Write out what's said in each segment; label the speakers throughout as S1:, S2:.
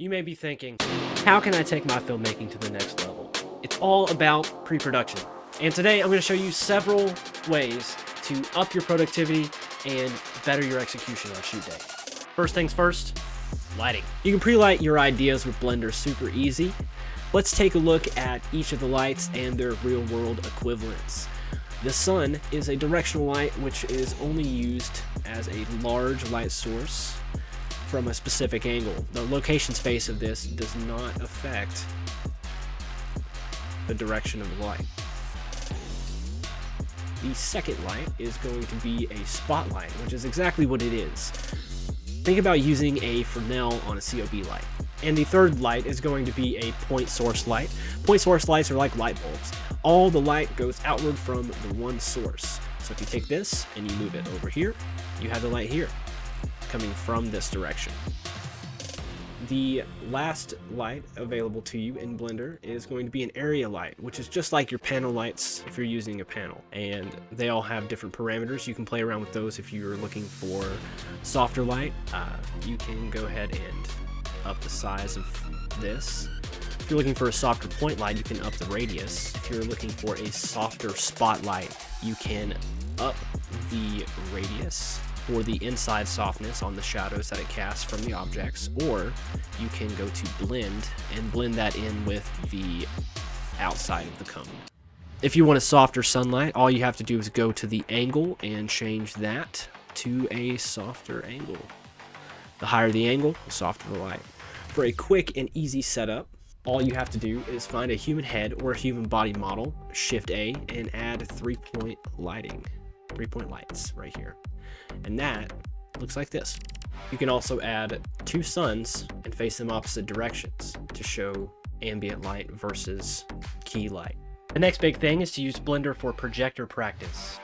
S1: You may be thinking, how can I take my filmmaking to the next level? It's all about pre-production. And today I'm going to show you several ways to up your productivity and better your execution on shoot day. First things first, lighting. You can pre-light your ideas with Blender super easy. Let's take a look at each of the lights and their real-world equivalents. The sun is a directional light which is only used as a large light source from a specific angle. The location space of this does not affect the direction of the light. The second light is going to be a spotlight, which is exactly what it is. Think about using a Fresnel on a COB light. And the third light is going to be a point source light. Point source lights are like light bulbs. All the light goes outward from the one source. So if you take this and you move it over here, you have the light here coming from this direction. The last light available to you in Blender is going to be an area light, which is just like your panel lights if you're using a panel. And they all have different parameters. You can play around with those if you're looking for softer light. You can go ahead and up the size of this. If you're looking for a softer point light, you can up the radius. If you're looking for a softer spotlight, you can up the radius for the inside softness on the shadows that it casts from the objects, or you can go to blend and blend that in with the outside of the cone. If you want a softer sunlight, all you have to do is go to the angle and change that to a softer angle. The higher the angle, the softer the light. For a quick and easy setup, all you have to do is find a human head or a human body model, Shift A, and add 3-point lighting. 3-point lights right here. And that looks like this. You can also add 2 suns and face them opposite directions to show ambient light versus key light. The next big thing is to use Blender for projector practice.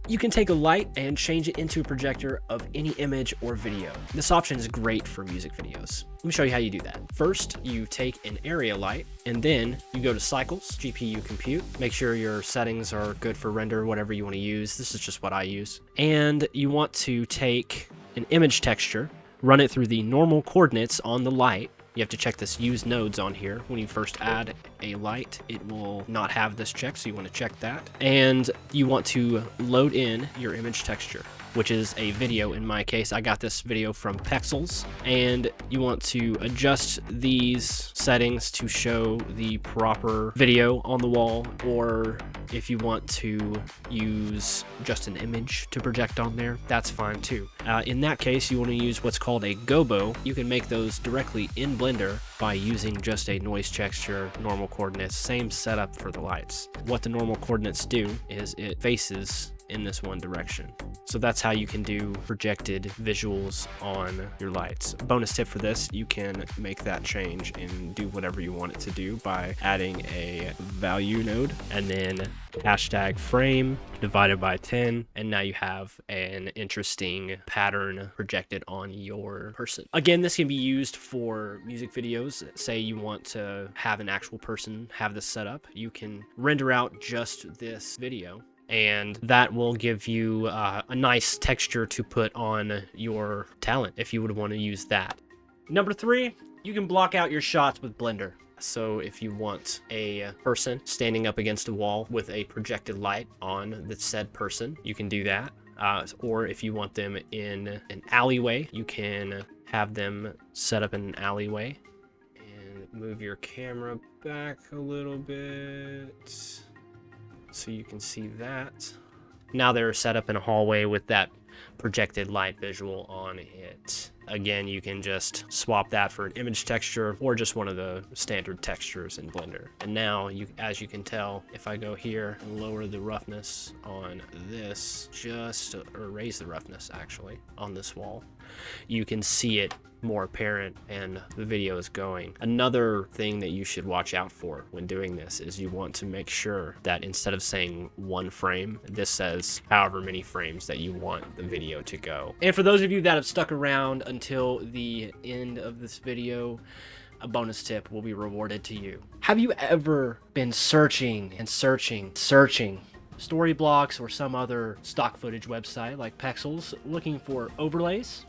S1: You can take a light and change it into a projector of any image or video. This option is great for music videos. Let me show you how you do that. First, you take an area light, and then you go to Cycles, GPU Compute. Make sure your settings are good for render, whatever you want to use. This is just what I use. And you want to take an image texture, run it through the normal coordinates on the light. You have to check this use nodes on here. When you first add a light, it will not have this check, so you want to check that. And you want to load in your image texture, which is a video. In my case, I got this video from Pexels, and you want to adjust these settings to show the proper video on the wall, or if you want to use just an image to project on there, that's fine too. In that case, you want to use what's called a gobo. You can make those directly in Blender by using just a noise texture, normal coordinates, same setup for the lights. What the normal coordinates do is it faces in this one direction. So that's how you can do projected visuals on your lights. Bonus tip for this, you can make that change and do whatever you want it to do by adding a value node and then hashtag frame divided by 10, and now you have an interesting pattern projected on your person. Again, this can be used for music videos. Say you want to have an actual person have this set up, you can render out just this video, and that will give you a nice texture to put on your talent if you would want to use that. Number 3, you can block out your shots with Blender. So if you want a person standing up against a wall with a projected light on the said person, you can do that. Or if you want them in an alleyway, you can have them set up in an alleyway. And move your camera back a little bit so you can see that. Now they're set up in a hallway with that projected light visual on it. Again, you can just swap that for an image texture or just one of the standard textures in Blender. And now, as you can tell, if I go here and lower the roughness on this, or raise the roughness actually on this wall, you can see it more apparent and the video is going. Another thing that you should watch out for when doing this is you want to make sure that instead of saying 1 frame, this says however many frames that you want the video to go. And for those of you that have stuck around until the end of this video, a bonus tip will be rewarded to you. Have you ever been searching Story Blocks or some other stock footage website like Pexels looking for overlays,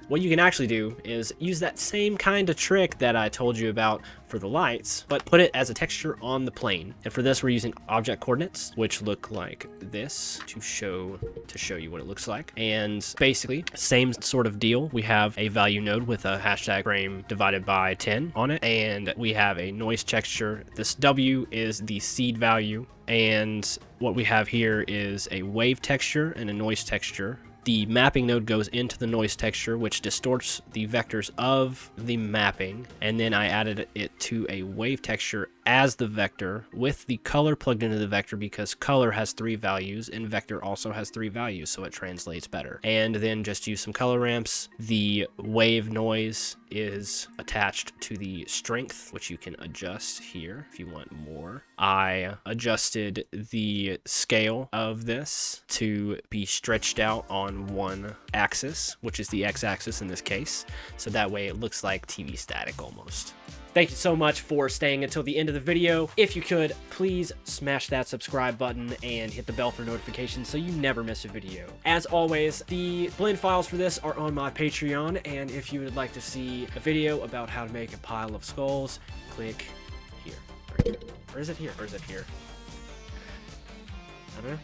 S1: what you can actually do is use that same kind of trick that I told you about for the lights, but put it as a texture on the plane. And for this, we're using object coordinates, which look like this to show you what it looks like. And basically, same sort of deal. We have a value node with a hashtag frame divided by 10 on it, and we have a noise texture. This W is the seed value, and what we have here is a wave texture and a noise texture. The mapping node goes into the noise texture, which distorts the vectors of the mapping, and then I added it to a wave texture as the vector with the color plugged into the vector, because color has 3 values and vector also has 3 values, so it translates better. And then just use some color ramps. The wave noise is attached to the strength, which you can adjust here if you want more. I adjusted the scale of this to be stretched out on one axis, which is the x-axis in this case, so that way it looks like TV static almost. Thank you so much for staying until the end of the video. If you could, please smash that subscribe button and hit the bell for notifications so you never miss a video. As always, the blend files for this are on my Patreon, and if you would like to see a video about how to make a pile of skulls, click here. Or is it here? Or is it here? I don't know.